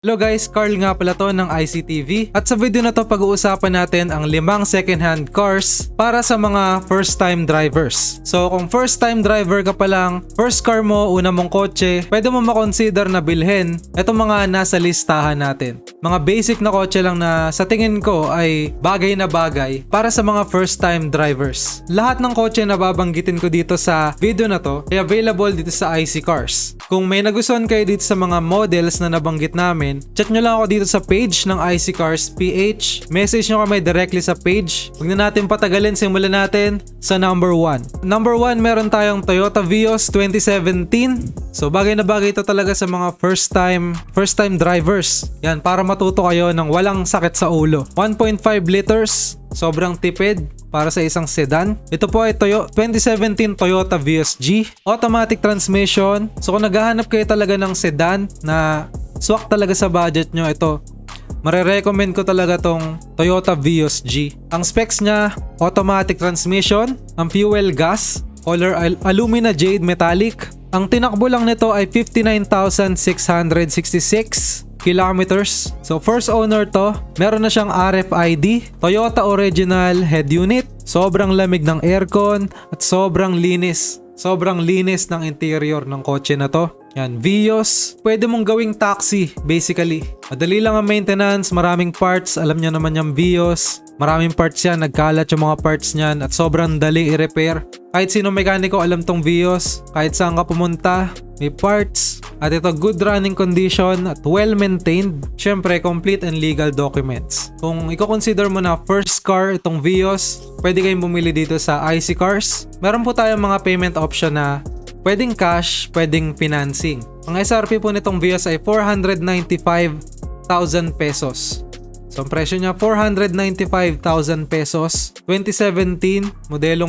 Hello guys, Carl nga pala to ng ICTV at sa video na to pag-uusapan natin ang 5 second-hand cars para sa mga first-time drivers. So kung first-time driver ka pa lang, first car mo, una mong kotse, pwede mo makonsider na bilhin itong mga nasa listahan natin. Mga basic na kotse lang na sa tingin ko ay bagay na bagay para sa mga first-time drivers. Lahat ng kotse na babanggitin ko dito sa video na to ay available dito sa IC Cars. Kung may nagustuhan kayo dito sa mga models na nabanggit namin, chat nyo lang ako dito sa page ng IC Cars PH. Message nyo kami directly sa page. Huwag na natin patagalin, simulan natin sa number 1. Number 1, meron tayong Toyota Vios 2017. So bagay na bagay ito talaga sa mga first time drivers. Yan, para matuto kayo ng walang sakit sa ulo. 1.5 liters, sobrang tipid para sa isang sedan. Ito po ay 2017 Toyota Vios G. Automatic transmission. So kung naghahanap kayo talaga ng sedan na swak talaga sa budget nyo, ito, marirecommend ko talaga tong Toyota Vios G. Ang specs niya, automatic transmission, ang fuel gas, color alumina jade metallic. Ang tinakbo lang nito ay 59,666 kilometers. So first owner to, meron na siyang RFID, Toyota original head unit, sobrang lamig ng aircon at sobrang linis. Sobrang linis ng interior ng kotse na to. Yan, Vios, pwede mong gawing taxi basically. Madali lang ang maintenance, maraming parts, alam nyo naman yung Vios. Maraming parts yan, nagkalat yung mga parts niyan at sobrang dali i-repair. Kahit sino mekaniko alam tong Vios, kahit saan ka pumunta, may parts. At ito, good running condition at well maintained. Syempre, complete and legal documents. Kung i-consider mo na first car itong Vios, pwede kayong bumili dito sa IC Cars. Meron po tayong mga payment option na pwedeng cash, pwedeng financing. Ang SRP po nitong Vios ay 495,000 pesos. So, ang presyo niya 495,000 pesos. 2017, modelo,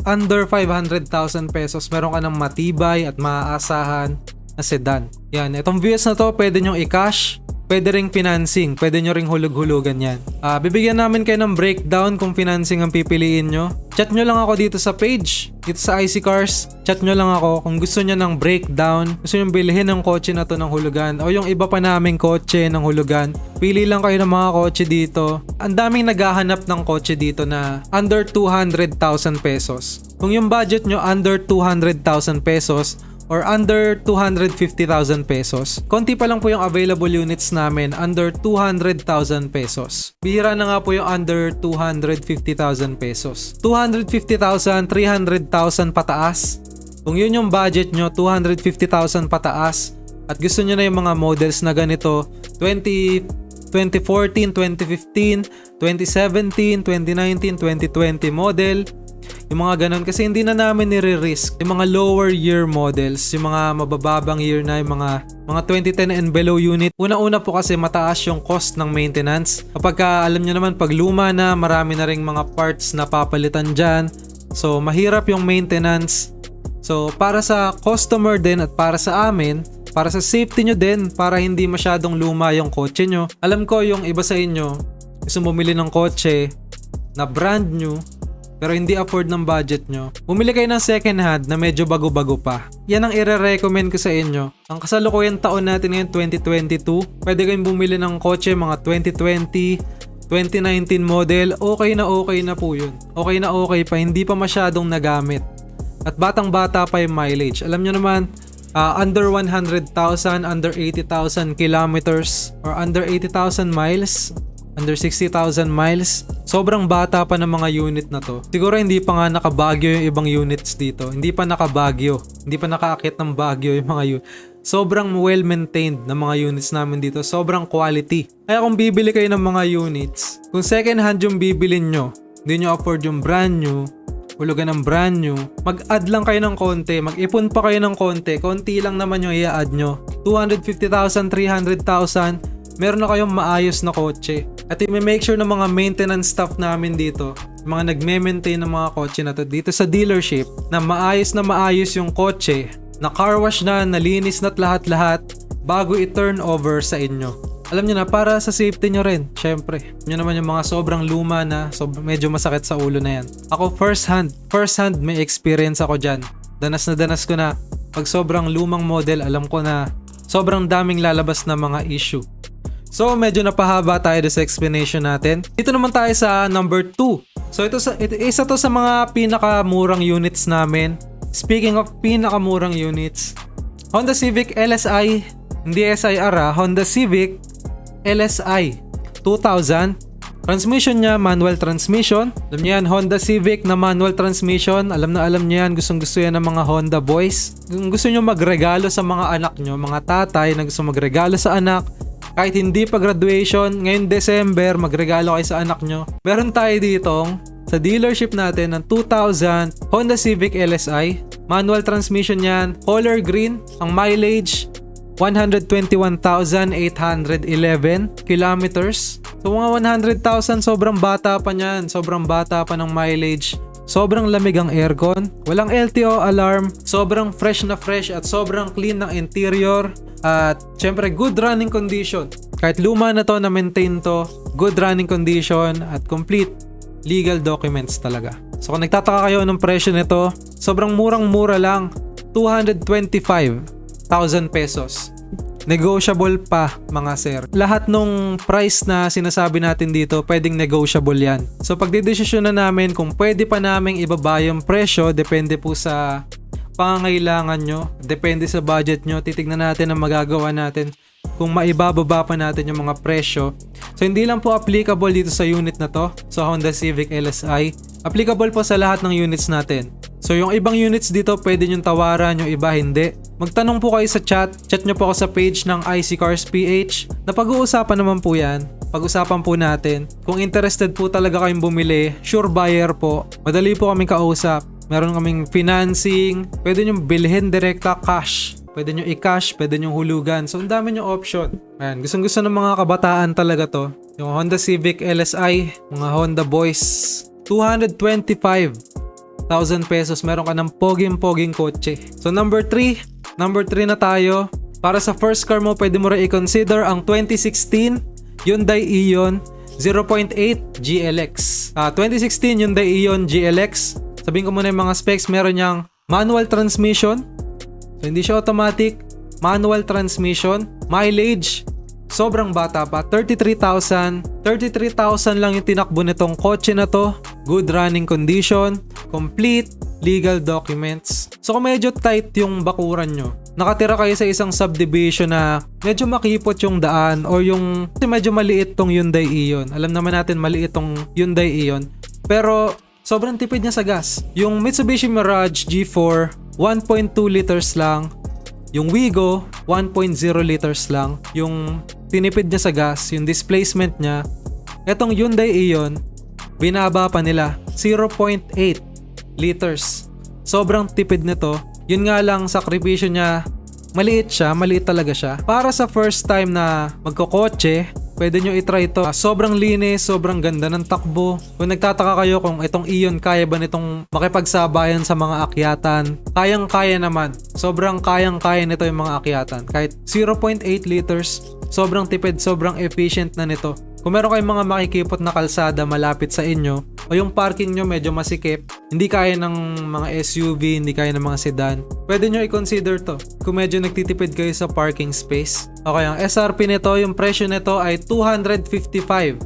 under 500,000 pesos. Meron ka ng matibay at maaasahan na sedan. Yan, itong Vios na to, pwede nyong i-cash, pwede ring financing, pwede nyo ring hulug-hulugan yan. Bibigyan namin kayo ng breakdown kung financing ang pipiliin nyo. Chat nyo lang ako dito sa page, dito sa IC Cars. Chat nyo lang ako kung gusto nyo ng breakdown, gusto nyo bilhin ng kotse na to ng hulugan o yung iba pa naming kotse ng hulugan. Pili lang kayo ng mga kotse dito. Ang daming naghahanap ng kotse dito na under 200,000 pesos. Kung yung budget nyo under 200,000 pesos, or under 250,000 pesos. Konti pa lang po yung available units namin under 200,000 pesos. Bihira na nga po yung under 250,000 pesos. 250,000, 300,000 pataas. Kung yun yung budget nyo, 250,000 pataas, at gusto nyo na yung mga models na ganito, 2014, 2015, 2017, 2019, 2020 model, yung mga ganun, kasi hindi na namin nire-risk yung mga lower year models, yung mga mabababang year na, yung mga 2010 and below unit. Una-una po kasi mataas yung cost ng maintenance. Kapag alam nyo naman, pag luma na, marami na ring mga parts na papalitan dyan. So mahirap yung maintenance. So para sa customer din at para sa amin, para sa safety nyo din, para hindi masyadong luma yung kotse nyo. Alam ko yung iba sa inyo gusto bumili ng kotse na brand new pero hindi afford ng budget nyo, bumili kayo ng second hand na medyo bago-bago pa. Yan ang i-recommend ko sa inyo. Ang kasalukuyang taon natin ngayon, 2022, pwede kayong bumili ng kotse mga 2020, 2019 model, okay na po yun. Okay na okay pa, hindi pa masyadong nagamit. At batang-bata pa yung mileage. Alam nyo naman, under 100,000, under 80,000 kilometers, or under 80,000 miles, under 60,000 miles, sobrang bata pa ng mga unit na to. Siguro hindi pa nga nakabagyo yung ibang units dito. Hindi pa nakabagyo. Hindi pa nakaakit ng bagyo yung mga unit. Sobrang well-maintained na mga units namin dito. Sobrang quality. Kaya kung bibili kayo ng mga units, kung second hand yung bibilin nyo, hindi nyo afford yung brand new, hulugan ng brand new, mag-add lang kayo ng konti, mag-ipon pa kayo ng konti, konti lang naman yung i-add nyo. 250,000, 300,000, meron na kayong maayos na kotse. At i-make sure ng mga maintenance staff namin dito, mga nagme-maintain ng mga kotse na to dito sa dealership, na maayos yung kotse, na car wash na, nalinis na't lahat-lahat, bago i-turn over sa inyo. Alam nyo na, para sa safety nyo rin, syempre. Nyo naman yung mga sobrang luma na, medyo masakit sa ulo na yan. Ako first hand may experience ako dyan. Danas ko na, pag sobrang lumang model, alam ko na sobrang daming lalabas na mga issue. So medyo napahaba tayo sa explanation natin. Dito naman tayo sa number 2. So isa to sa mga pinakamurang units namin. Speaking of pinakamurang units, Honda Civic LSI, hindi SIR Honda Civic LSI 2000. Transmission niya, manual transmission. Alam niyo yan, Honda Civic na manual transmission. Alam niyo yan, gustong-gusto yan ng mga Honda boys. Kung gusto niyo magregalo sa mga anak niyo, mga tatay na gusto magregalo sa anak, kahit hindi pa graduation, ngayon December, magregalo kayo sa anak niyo. Meron tayo ditong sa dealership natin ng 2000 Honda Civic LSI. Manual transmission yan, color green, ang mileage 121,811 kilometers. So mga 100,000, sobrang bata pa niyan. Sobrang bata pa ng mileage. Sobrang lamig ang aircon. Walang LTO alarm. Sobrang fresh na fresh at sobrang clean ng interior. At syempre good running condition. Kahit luma na to, na maintain to, good running condition at complete legal documents talaga. So kung nagtataka kayo ng presyo nito, sobrang murang-mura lang. 225,000 pesos. Negotiable pa mga sir. Lahat nung price na sinasabi natin dito, pwedeng negotiable yan. So pagdidesisyon na namin kung pwede pa naming ibaba yung presyo, depende po sa pangangailangan nyo, depende sa budget nyo, titignan natin ang magagawa natin kung maibababa pa natin yung mga presyo. So hindi lang po applicable dito sa unit na to, sa Honda Civic LSI. Applicable po sa lahat ng units natin. So yung ibang units dito pwede nyo tawaran, yung iba hindi. Magtanong po kayo sa chat nyo po ako sa page ng IC Cars PH. Napag-uusapan naman po yan. Pag-usapan po natin. Kung interested po talaga kayong bumili, sure buyer po. Madali po kaming kausap. Meron kaming financing. Pwede nyo bilhin direkta cash. Pwede nyo i-cash, pwede nyo hulugan. So ang dami nyo option. Ayan, gustong-gusto ng mga kabataan talaga to. Yung Honda Civic LSI, mga Honda boys. 225,000 pesos, meron ka ng poging kotse. So number 3 na tayo. Para sa first car mo, pwede mo rin i-consider ang 2016 Hyundai Eon 0.8 GLX. 2016 Hyundai Eon GLX. Sabihin ko muna yung mga specs. Meron niyang manual transmission. So hindi siya automatic. Manual transmission. Mileage, sobrang bata pa. 33,000 lang yung tinakbo nitong kotse na to. Good running condition. Complete legal documents. So kung medyo tight yung bakuran nyo, nakatira kayo sa isang subdivision na medyo makipot yung daan or yung medyo maliit tong Hyundai Eon. Alam naman natin maliit tong Hyundai Eon. Pero sobrang tipid niya sa gas. Yung Mitsubishi Mirage G4, 1.2 liters lang. Yung Wigo, 1.0 liters lang. Yung tinipid niya sa gas, yung displacement niya. Etong Hyundai Eon, binaba pa nila, 0.8 liters. Sobrang tipid nito. Yun nga lang, sakripisyo niya, maliit talaga siya. Para sa first time na magkokotse, pwede nyo itry ito. Sobrang linis, sobrang ganda ng takbo. Kung nagtataka kayo kung itong Eon kaya ba nitong makipagsabayan sa mga akyatan, kayang-kaya naman. Sobrang kayang-kaya nito yung mga akyatan. Kahit 0.8 liters, sobrang tipid, sobrang efficient na nito. Kung meron kayong mga makikipot na kalsada malapit sa inyo, o yung parking nyo medyo masikip, hindi kaya ng mga SUV, hindi kaya ng mga sedan, pwede nyo i-consider to kung medyo nagtitipid kayo sa parking space. Okay, ang SRP nito, yung presyo nito ay 255,000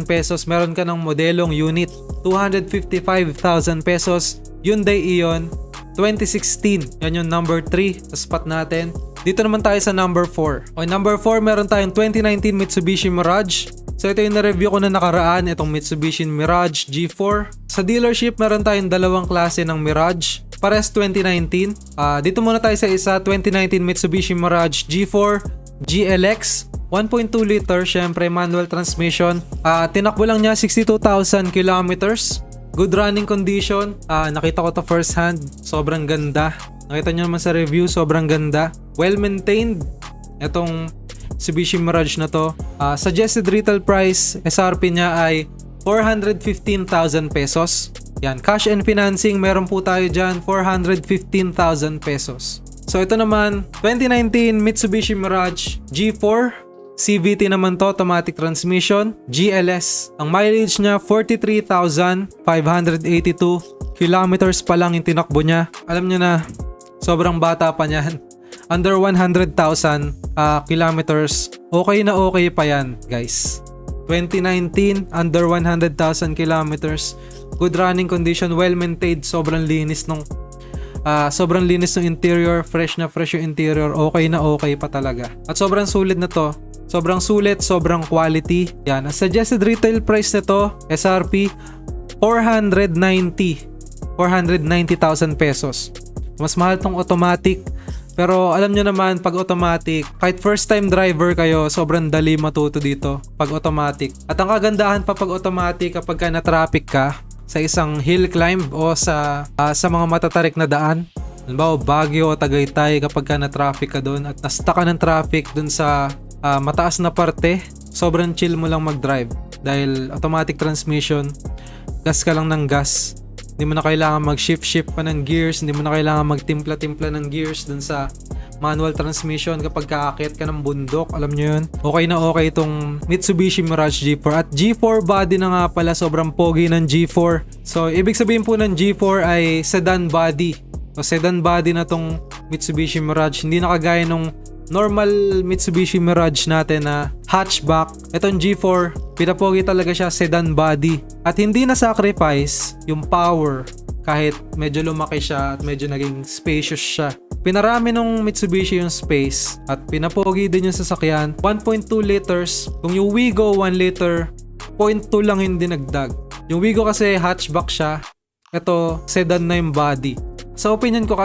pesos. Meron ka ng modelong unit, 255,000 pesos. Hyundai Eon 2016. Yan yung number 3 sa spot natin. Dito naman tayo sa number 4. Okay, number 4, meron tayong 2019 Mitsubishi Mirage. So ito yung na-review ko na nakaraan, itong Mitsubishi Mirage G4. Sa dealership, meron tayong dalawang klase ng Mirage. Pares 2019. Dito muna tayo sa isa, 2019 Mitsubishi Mirage G4 GLX. 1.2 liter, syempre manual transmission. Tinakbo lang niya 62,000 kilometers. Good running condition. Nakita ko to first hand. Sobrang ganda. Nakita nyo naman sa review, sobrang ganda. Well maintained. Itong Mitsubishi Mirage na to. Suggested retail price, SRP niya ay 415,000 pesos. Yan, cash and financing, meron po tayo dyan, 415,000 pesos. So ito naman, 2019 Mitsubishi Mirage G4. CVT naman to, automatic transmission, GLS. Ang mileage niya, 43,582 kilometers pa lang yung tinakbo niya. Alam niyo na, sobrang bata pa niyan. under 100,000 kilometers, okay na okay pa yan, guys. 2019, under 100,000 kilometers, good running condition, well maintained, sobrang linis ng interior, fresh na fresh yung interior, okay na okay pa talaga. At sobrang sulit na to. Sobrang sulit, sobrang quality. Yan, ang suggested retail price nito, SRP 490,000 pesos. Mas mahal tong automatic. Pero alam nyo naman, pag automatic, kahit first time driver kayo, sobrang dali matuto dito pag automatic. At ang kagandahan pa pag automatic, kapag ka na-traffic ka sa isang hill climb o sa mga matatarik na daan, halimbawa Baguio o Tagaytay, kapag ka na-traffic ka doon at na-stuck ka ng traffic doon sa mataas na parte, sobrang chill mo lang mag-drive. Dahil automatic transmission, gas ka lang ng gas. Hindi mo na kailangan mag-shift pa ng gears, hindi mo na kailangan magtimpla-timpla ng gears dun sa manual transmission kapag kaakit ka ng bundok, alam nyo yun. Okay na okay itong Mitsubishi Mirage G4. At G4 body na nga pala, sobrang pogi ng G4. So, ibig sabihin po ng G4 ay sedan body. So, sedan body na tong Mitsubishi Mirage. Hindi na kagaya nung normal Mitsubishi Mirage natin na hatchback. Itong G4, pinapogi talaga siya, sedan body. At hindi na sacrifice yung power kahit medyo lumaki siya at medyo naging spacious siya. Pinarami nung Mitsubishi yung space at pinapogi din yung sasakyan. 1.2 liters. Kung yung Wigo 1 liter, 0.2 lang yung dinagdag. Yung Wigo kasi hatchback siya. Ito, sedan na yung body. Sa opinion ko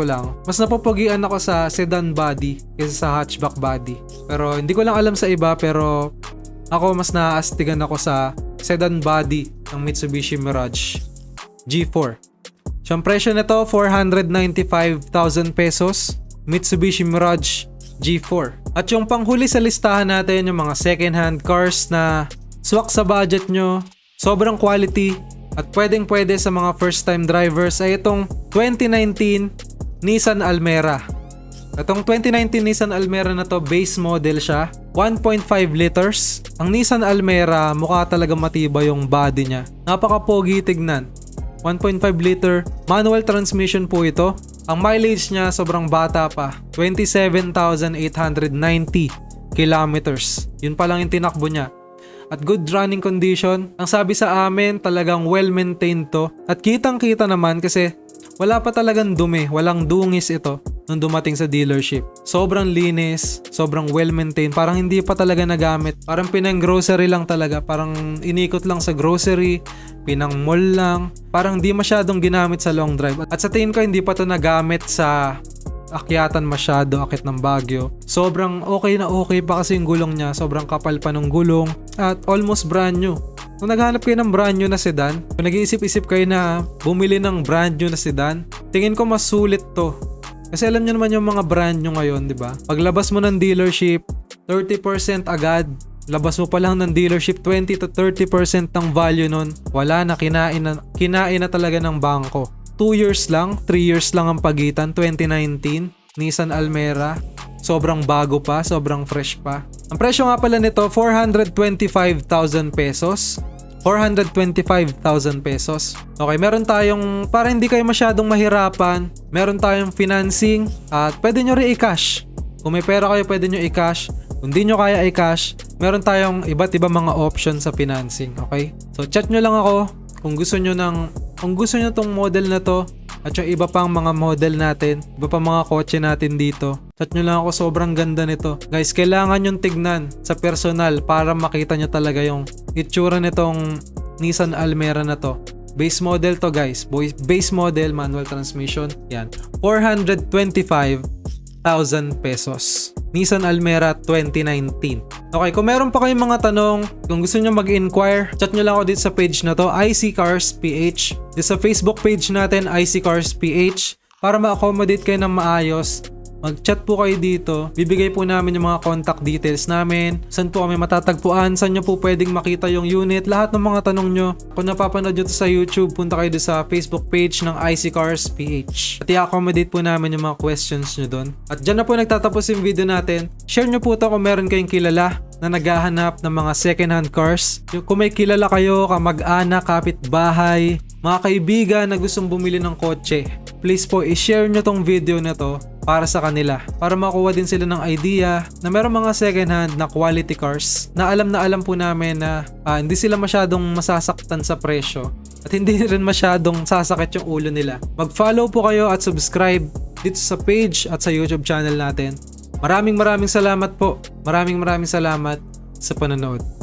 lang, mas napopogian ako sa sedan body kaysa sa hatchback body. Pero hindi ko lang alam sa iba, pero ako mas naaastigan ako sa sedan body ng Mitsubishi Mirage G4. So, ang presyo nito, 495,000 pesos. Mitsubishi Mirage G4. At yung panghuli sa listahan natin, yung mga second hand cars na swak sa budget nyo, sobrang quality, at pwedeng-pwede sa mga first-time drivers ay itong 2019 Nissan Almera. Itong 2019 Nissan Almera na to, base model siya. 1.5 liters. Ang Nissan Almera, mukha talaga matibay yung body niya. Napaka-pogi tignan. 1.5 liter. Manual transmission po ito. Ang mileage niya sobrang bata pa. 27,890 kilometers. Yun pa lang yung tinakbo niya. At good running condition. Ang sabi sa amin, talagang well-maintained to. At kitang-kita naman kasi wala pa talagang dumi, walang dungis ito nung dumating sa dealership. Sobrang linis, sobrang well-maintained. Parang hindi pa talaga nagamit. Parang pinang-grocery lang talaga. Parang inikot lang sa grocery, pinang-mall lang. Parang di masyadong ginamit sa long drive. At sa tingin ko, hindi pa to nagamit sa akyatan masyado, akit ng Baguio. Sobrang okay na okay pa kasi yung gulong niya. Sobrang kapal pa ng gulong. At almost brand new. Kung naghanap kayo ng brand new na sedan, kung nag-iisip-isip kayo na bumili ng brand new na sedan, tingin ko mas sulit to. Kasi alam nyo naman yung mga brand new ngayon, di ba? Paglabas mo ng dealership, 30% agad. Labas mo pa lang ng dealership, 20 to 30% ng value nun. Wala na, kinain na talaga ng bangko. 2 years lang, 3 years lang ang pagitan, 2019, Nissan Almera. Sobrang bago pa, sobrang fresh pa. Ang presyo nga pala nito, 425,000 pesos. 425,000 pesos. Okay, meron tayong, para hindi kayo masyadong mahirapan, meron tayong financing at pwede nyo rin i-cash. Kung may pera kayo, pwede nyo i-cash. Kung di nyo kaya i-cash, meron tayong iba't ibang mga options sa financing. Okay? So, chat nyo lang ako kung gusto nyo tong model na to at yung iba pang mga model natin, iba pang mga kotse natin dito. Chat nyo lang ako, sobrang ganda nito. Guys, kailangan yung tignan sa personal para makita nyo talaga yung itsura nitong Nissan Almera na to. Base model to guys, base model, manual transmission. Yan, 425,000 pesos. Nissan Almera 2019. Okay, kung meron pa kayong mga tanong, kung gusto nyo mag-inquire, chat nyo lang ako dito sa page na to, IC Cars PH. Dito sa Facebook page natin, IC Cars PH. Para ma-accommodate kayo ng maayos, mag-chat po kayo dito. Bibigay po namin yung mga contact details namin. Saan po kami matatagpuan, saan nyo po pwedeng makita yung unit, lahat ng mga tanong nyo. Kung napapanood nyo to sa YouTube, punta kayo dito sa Facebook page ng IC Cars PH. At i-accommodate po namin yung mga questions nyo doon. At dyan na po nagtatapos yung video natin. Share nyo po to kung meron kayong kilala na naghahanap ng mga second-hand cars. Kung may kilala kayo, kamag-anak, kapitbahay, mga kaibigan na gustong bumili ng kotse, please po i-share nyo tong video na to para sa kanila. Para makuha din sila ng idea na meron mga second hand na quality cars na alam po namin na hindi sila masyadong masasaktan sa presyo at hindi rin masyadong sasakit yung ulo nila. Mag-follow po kayo at subscribe dito sa page at sa YouTube channel natin. Maraming salamat po. Maraming salamat sa panonood.